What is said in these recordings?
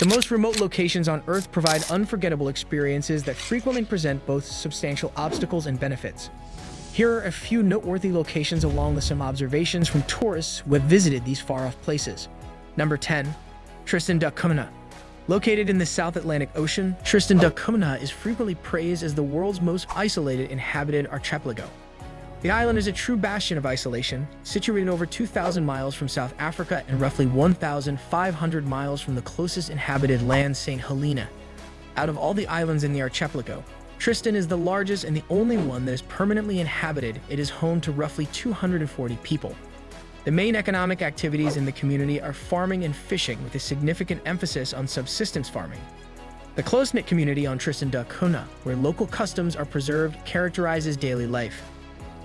The most remote locations on Earth provide unforgettable experiences that frequently present both substantial obstacles and benefits. Here are a few noteworthy locations along with some observations from tourists who have visited these far-off places. Number 10. Tristan da Cunha. Located in the South Atlantic Ocean, Tristan da Cunha is frequently praised as the world's most isolated inhabited archipelago. The island is a true bastion of isolation, situated over 2,000 miles from South Africa and roughly 1,500 miles from the closest inhabited land, St. Helena. Out of all the islands in the archipelago, Tristan is the largest and the only one that is permanently inhabited. It is home to roughly 240 people. The main economic activities in the community are farming and fishing, with a significant emphasis on subsistence farming. The close-knit community on Tristan da Cunha, where local customs are preserved, characterizes daily life.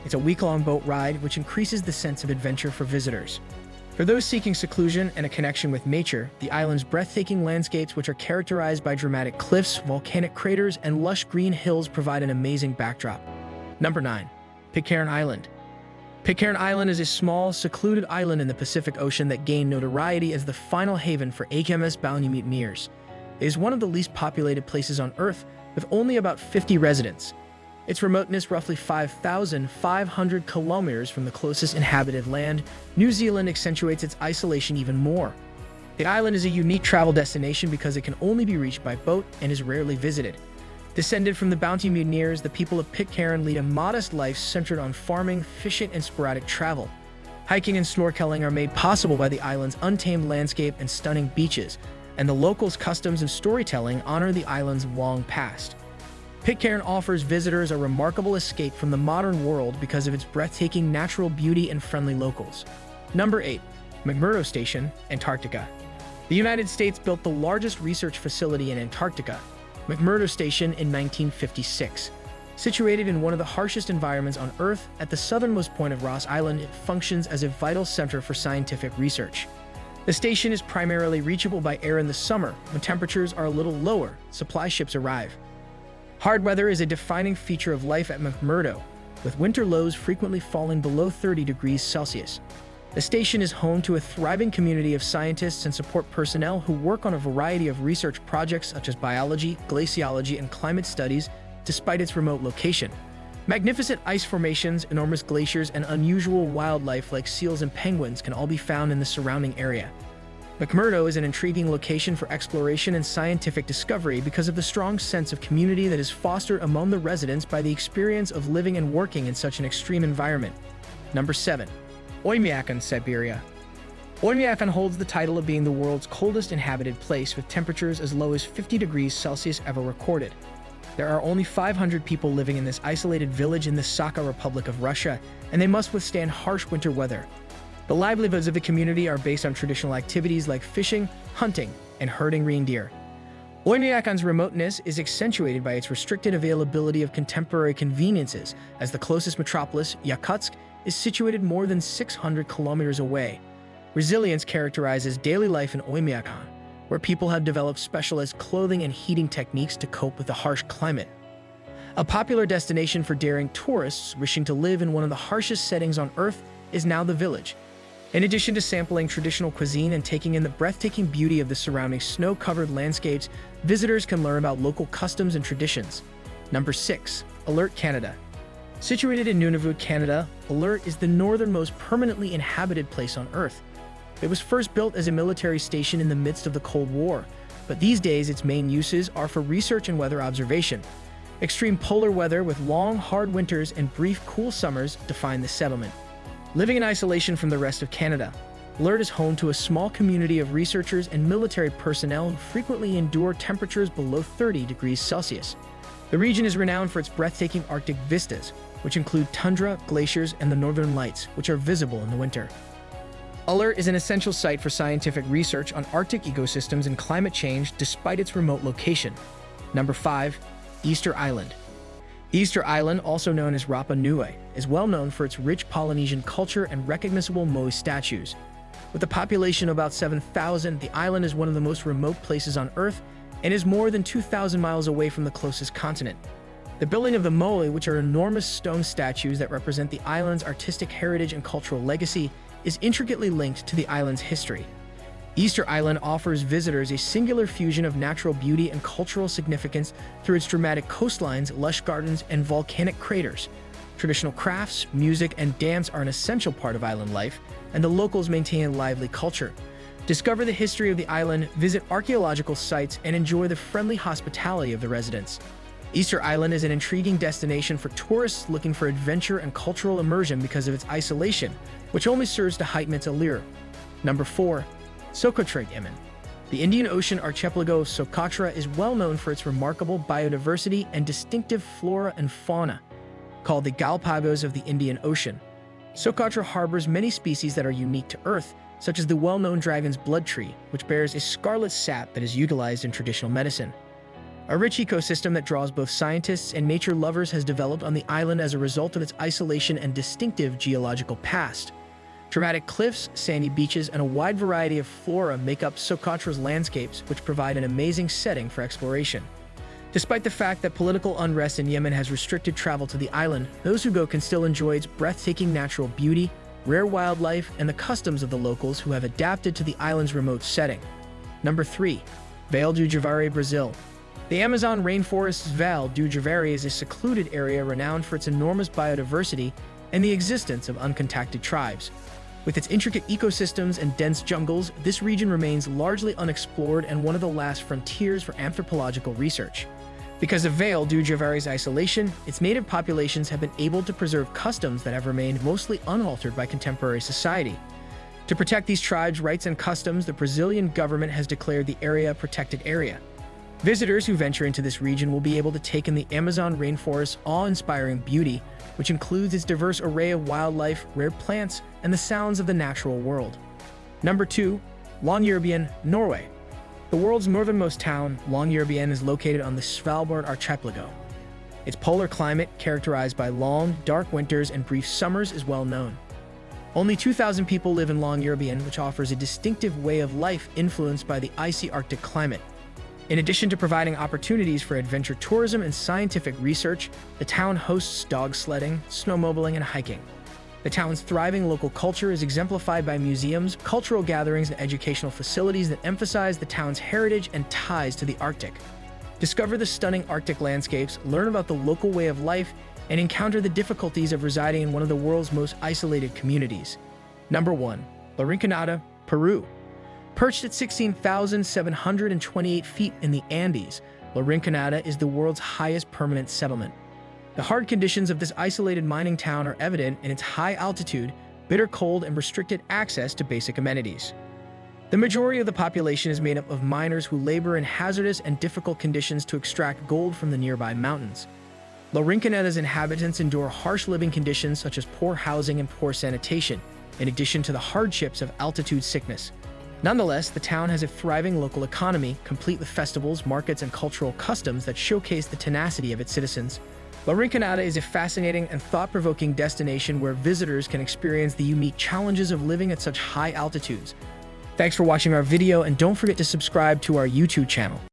It's a week-long boat ride, which increases the sense of adventure for visitors. For those seeking seclusion and a connection with nature, the island's breathtaking landscapes, which are characterized by dramatic cliffs, volcanic craters, and lush green hills, provide an amazing backdrop. Number 9. Pitcairn Island. Pitcairn Island is a small, secluded island in the Pacific Ocean that gained notoriety as the final haven for HMS Bounty mutineers. It is one of the least populated places on Earth, with only about 50 residents. Its remoteness, roughly 5,500 kilometers from the closest inhabited land, New Zealand, accentuates its isolation even more. The island is a unique travel destination because it can only be reached by boat and is rarely visited. Descended from the Bounty mutineers, the people of Pitcairn lead a modest life centered on farming, fishing, and sporadic travel. Hiking and snorkeling are made possible by the island's untamed landscape and stunning beaches, and the locals' customs and storytelling honor the island's long past. Pitcairn offers visitors a remarkable escape from the modern world because of its breathtaking natural beauty and friendly locals. Number 8. McMurdo Station, Antarctica. The United States built the largest research facility in Antarctica, McMurdo Station, in 1956. Situated in one of the harshest environments on Earth, at the southernmost point of Ross Island, it functions as a vital center for scientific research. The station is primarily reachable by air in the summer. When temperatures are a little lower, supply ships arrive. Hard weather is a defining feature of life at McMurdo, with winter lows frequently falling below 30 degrees Celsius. The station is home to a thriving community of scientists and support personnel who work on a variety of research projects such as biology, glaciology, and climate studies. Despite its remote location, magnificent ice formations, enormous glaciers, and unusual wildlife like seals and penguins can all be found in the surrounding area. McMurdo is an intriguing location for exploration and scientific discovery because of the strong sense of community that is fostered among the residents by the experience of living and working in such an extreme environment. Number 7. Oymyakon, Siberia. Oymyakon holds the title of being the world's coldest inhabited place, with temperatures as low as 50 degrees Celsius ever recorded. There are only 500 people living in this isolated village in the Sakha Republic of Russia, and they must withstand harsh winter weather. The livelihoods of the community are based on traditional activities like fishing, hunting, and herding reindeer. Oymyakon's remoteness is accentuated by its restricted availability of contemporary conveniences, as the closest metropolis, Yakutsk, is situated more than 600 kilometers away. Resilience characterizes daily life in Oymyakon, where people have developed specialized clothing and heating techniques to cope with the harsh climate. A popular destination for daring tourists wishing to live in one of the harshest settings on Earth is now the village. In addition to sampling traditional cuisine and taking in the breathtaking beauty of the surrounding snow-covered landscapes, visitors can learn about local customs and traditions. Number 6. Alert, Canada. Situated in Nunavut, Canada, Alert is the northernmost permanently inhabited place on Earth. It was first built as a military station in the midst of the Cold War, but these days its main uses are for research and weather observation. Extreme polar weather with long, hard winters and brief, cool summers define the settlement. Living in isolation from the rest of Canada, Alert is home to a small community of researchers and military personnel who frequently endure temperatures below 30 degrees Celsius. The region is renowned for its breathtaking Arctic vistas, which include tundra, glaciers, and the northern lights, which are visible in the winter. Alert is an essential site for scientific research on Arctic ecosystems and climate change despite its remote location. Number 5. Easter Island. Easter Island, also known as Rapa Nui, is well known for its rich Polynesian culture and recognizable moai statues. With a population of about 7,000, the island is one of the most remote places on Earth and is more than 2,000 miles away from the closest continent. The building of the moai, which are enormous stone statues that represent the island's artistic heritage and cultural legacy, is intricately linked to the island's history. Easter Island offers visitors a singular fusion of natural beauty and cultural significance through its dramatic coastlines, lush gardens, and volcanic craters. Traditional crafts, music, and dance are an essential part of island life, and the locals maintain a lively culture. Discover the history of the island, visit archaeological sites, and enjoy the friendly hospitality of the residents. Easter Island is an intriguing destination for tourists looking for adventure and cultural immersion because of its isolation, which only serves to heighten its allure. Number 4. Socotra, Yemen. The Indian Ocean archipelago of Socotra is well known for its remarkable biodiversity and distinctive flora and fauna. Called the Galapagos of the Indian Ocean, Socotra harbors many species that are unique to Earth, such as the well-known dragon's blood tree, which bears a scarlet sap that is utilized in traditional medicine. A rich ecosystem that draws both scientists and nature lovers has developed on the island as a result of its isolation and distinctive geological past. Dramatic cliffs, sandy beaches, and a wide variety of flora make up Socotra's landscapes, which provide an amazing setting for exploration. Despite the fact that political unrest in Yemen has restricted travel to the island, those who go can still enjoy its breathtaking natural beauty, rare wildlife, and the customs of the locals who have adapted to the island's remote setting. Number 3. Vale do Javari, Brazil. The Amazon rainforest's Vale do Javari is a secluded area renowned for its enormous biodiversity and the existence of uncontacted tribes. With its intricate ecosystems and dense jungles, this region remains largely unexplored and one of the last frontiers for anthropological research. Because of Vale do Javari's isolation, its native populations have been able to preserve customs that have remained mostly unaltered by contemporary society. To protect these tribes' rights and customs, the Brazilian government has declared the area a protected area. Visitors who venture into this region will be able to take in the Amazon rainforest's awe-inspiring beauty, which includes its diverse array of wildlife, rare plants, and the sounds of the natural world. Number 2. Longyearbyen, Norway. The world's northernmost town, Longyearbyen, is located on the Svalbard archipelago. Its polar climate, characterized by long, dark winters and brief summers, is well known. Only 2,000 people live in Longyearbyen, which offers a distinctive way of life influenced by the icy Arctic climate. In addition to providing opportunities for adventure tourism and scientific research, the town hosts dog sledding, snowmobiling, and hiking. The town's thriving local culture is exemplified by museums, cultural gatherings, and educational facilities that emphasize the town's heritage and ties to the Arctic. Discover the stunning Arctic landscapes, learn about the local way of life, and encounter the difficulties of residing in one of the world's most isolated communities. Number 1. La Rinconada, Peru. Perched at 16,728 feet in the Andes, La Rinconada is the world's highest permanent settlement. The hard conditions of this isolated mining town are evident in its high altitude, bitter cold, and restricted access to basic amenities. The majority of the population is made up of miners who labor in hazardous and difficult conditions to extract gold from the nearby mountains. La Rinconada's inhabitants endure harsh living conditions such as poor housing and poor sanitation, in addition to the hardships of altitude sickness. Nonetheless, the town has a thriving local economy, complete with festivals, markets, and cultural customs that showcase the tenacity of its citizens. La Rinconada is a fascinating and thought-provoking destination where visitors can experience the unique challenges of living at such high altitudes. Thanks for watching our video, and don't forget to subscribe to our YouTube channel.